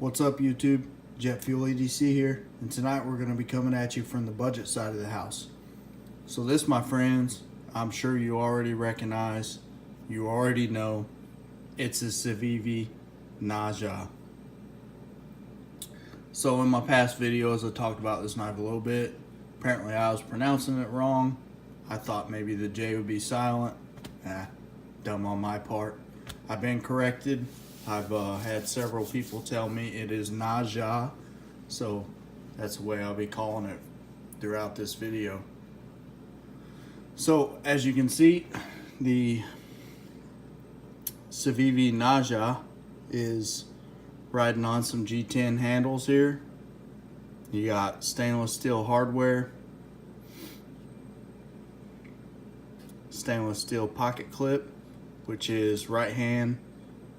What's up, YouTube? Jet Fuel EDC here, and tonight we're going to be coming at you from the budget side of the house. So this, my friends, I'm sure you already recognize, you already know, it's a Civivi Naja. So in my past videos I talked about this knife a little bit. Apparently I was pronouncing it wrong. I thought maybe the J would be silent. Dumb on my part. I've been corrected. I've had several people tell me it is Naja, so that's the way I'll be calling it throughout this video. So as you can see, the Civivi Naja is riding on some G10 handles here. You got stainless steel hardware, stainless steel pocket clip, which is right hand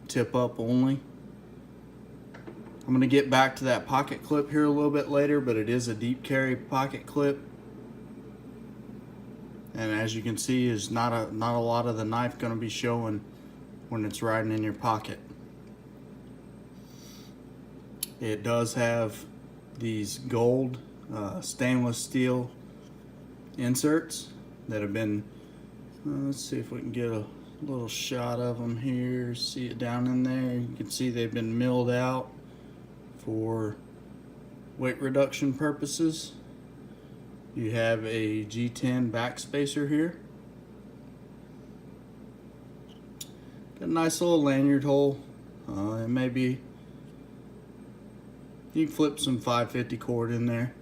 tip up only. I'm going to get back to that pocket clip here a little bit later, but it is a deep carry pocket clip, and as you can see, is not a lot of the knife going to be showing when it's riding in your pocket. It does have these gold stainless steel inserts that have been, let's see if we can get a little shot of them here. See it down in there. You can see they've been milled out for weight reduction purposes. You have a G10 backspacer here. Got a nice little lanyard hole. It may be, you can flip some 550 cord in there.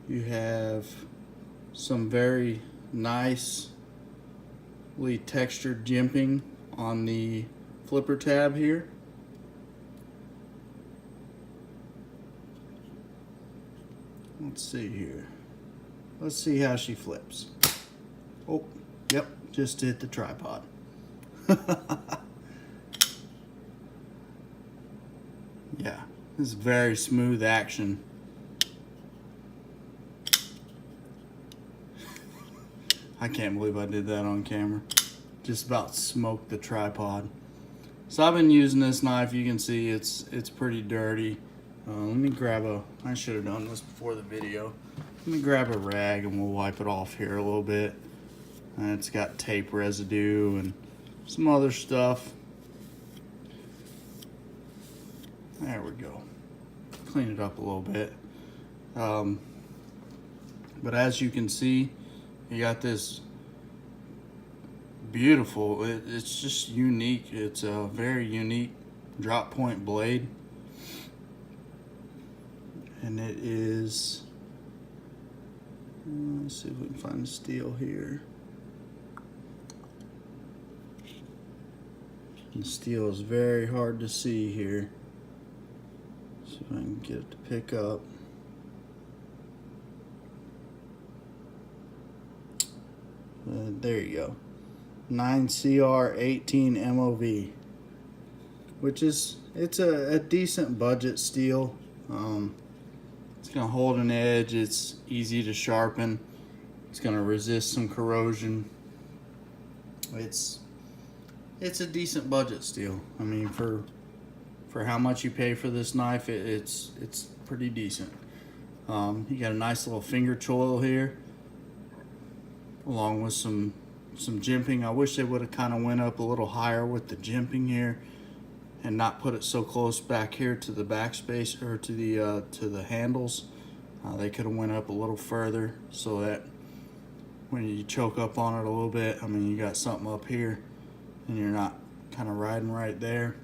You have some very nicely textured jimping on the flipper tab here. Let's see here. Let's see how she flips. Oh, yep, just hit the tripod. Yeah, this is very smooth action. I can't believe I did that on camera. Just about smoked the tripod. So I've been using this knife. You can see it's pretty dirty. Let me grab I should have done this before the video. Let me grab a rag and we'll wipe it off here a little bit. It's got tape residue and some other stuff. There we go. Clean it up a little bit. But as you can see, you got this beautiful, it's just unique. It's a very unique drop point blade. And it is, let's see if we can find the steel here. The steel is very hard to see here. See if I can get it to pick up. There you go. 9CR18 MOV, which is, it's a decent budget steel. It's gonna hold an edge. It's easy to sharpen. It's gonna resist some corrosion. It's a decent budget steel. I mean, for how much you pay for this knife, it's pretty decent. You got a nice little finger choil here, along with some jimping. I wish they would have kind of went up a little higher with the jimping here and not put it so close back here to the backspace or to the handles. They could have went up a little further so that when you choke up on it a little bit, I mean, you got something up here and you're not kind of riding right there.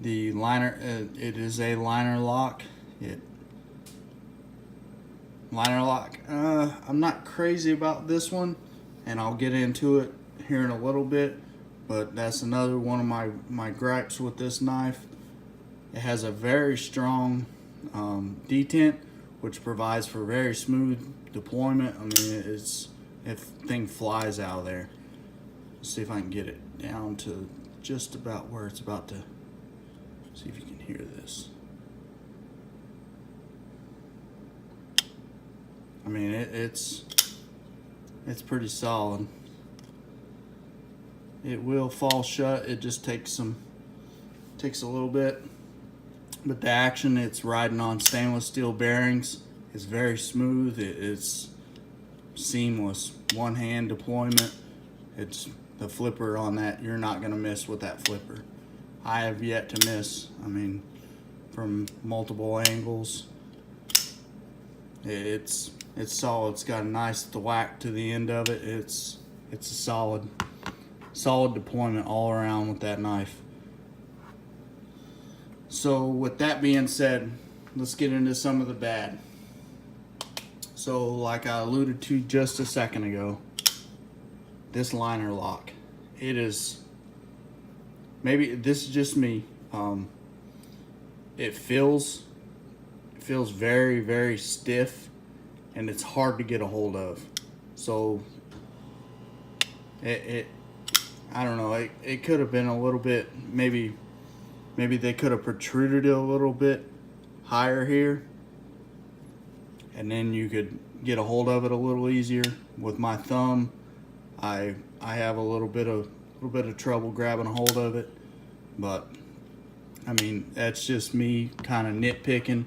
The liner, it is a liner lock. I'm not crazy about this one, and I'll get into it here in a little bit, but that's another one of my gripes with this knife. It has a very strong detent, which provides for very smooth deployment. I mean, if thing flies out of there. Let's see if I can get it down to just about where it's about to. See if you can hear this. I mean, it's it's pretty solid. It will fall shut. It just takes a little bit. But the action it's riding on stainless steel bearings is very smooth. It's seamless. One hand deployment. It's the flipper on that. You're not gonna miss with that flipper. I have yet to miss. I mean, from multiple angles. It's solid. It's got a nice thwack to the end of it. It's a solid deployment all around with that knife. So with that being said, let's get into some of the bad. So like I alluded to just a second ago, this liner lock, it is, maybe this is just me, it feels very, very stiff, and it's hard to get a hold of. So I don't know, it could have been a little bit, maybe they could have protruded it a little bit higher here, and then you could get a hold of it a little easier. With my thumb, I have a little bit of trouble grabbing a hold of it. But I mean, that's just me kind of nitpicking.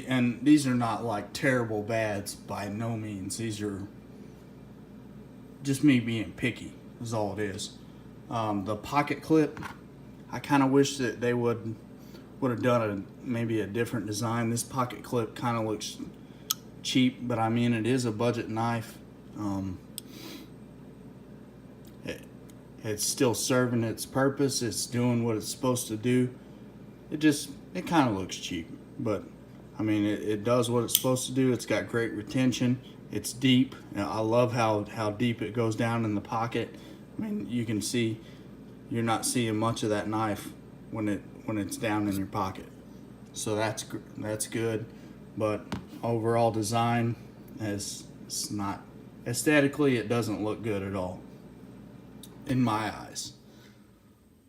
And these are not like terrible bads by no means. These are just me being picky is all it is. The pocket clip, I kind of wish that they would have done maybe a different design. This pocket clip kind of looks cheap, but I mean, it is a budget knife. It's still serving its purpose. It's doing what it's supposed to do. It kind of looks cheap, but I mean, it does what it's supposed to do. It's got great retention. It's deep. I love how deep it goes down in the pocket. I mean, you can see, you're not seeing much of that knife when it's down in your pocket. So that's good. But overall design, it's not, aesthetically, it doesn't look good at all in my eyes.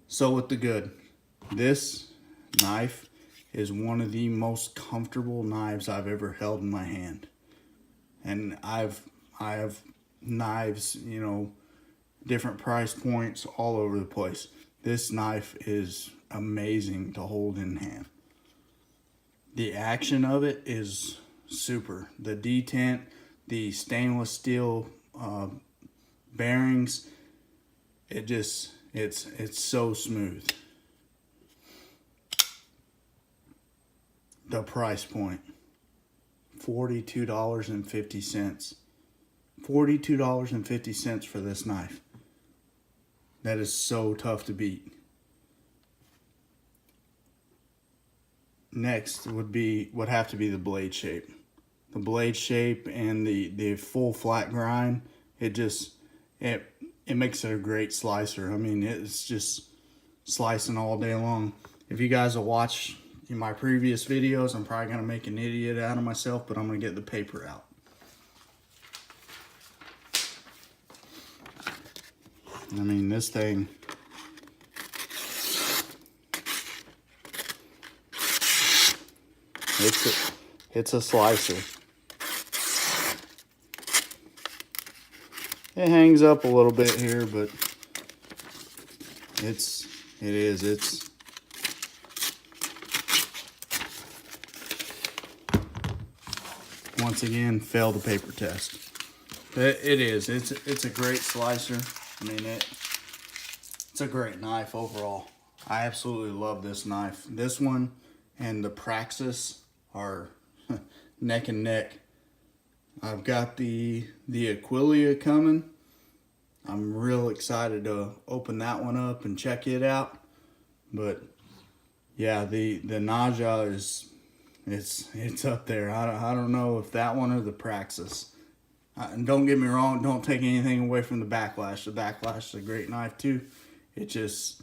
So with the good, this knife is one of the most comfortable knives I've ever held in my hand. And I have knives, you know, different price points all over the place. This knife is amazing to hold in hand. The action of it is super. The detent, the stainless steel bearings, it's so smooth. The price point, $42.50. $42.50 for this knife. That is so tough to beat. Next would have to be the blade shape. The blade shape and the full flat grind, it makes it a great slicer. I mean, it's just slicing all day long. If you guys will watch in my previous videos, I'm probably gonna make an idiot out of myself, but I'm gonna get the paper out. I mean, this thing, it's a slicer. It hangs up a little bit here, but it's once again failed the paper test. It's a great slicer. I mean, it's a great knife overall. I absolutely love this knife. This one and the Praxis are neck and neck. I've got the Aquilia coming. I'm real excited to open that one up and check it out. But yeah, the Naja it's up there. I don't know if that one or the Praxis. And don't get me wrong, don't take anything away from the Backlash. The Backlash is a great knife too. It's just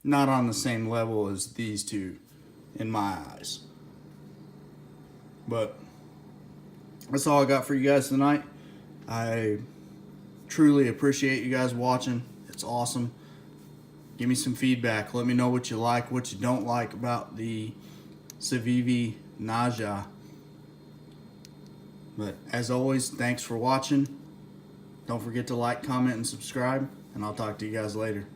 not on the same level as these two in my eyes. But that's all I got for you guys tonight. I truly appreciate you guys watching. It's awesome. Give me some feedback. Let me know what you like, what you don't like about the Civivi Naja. But as always, thanks for watching. Don't forget to like, comment, and subscribe, and I'll talk to you guys later.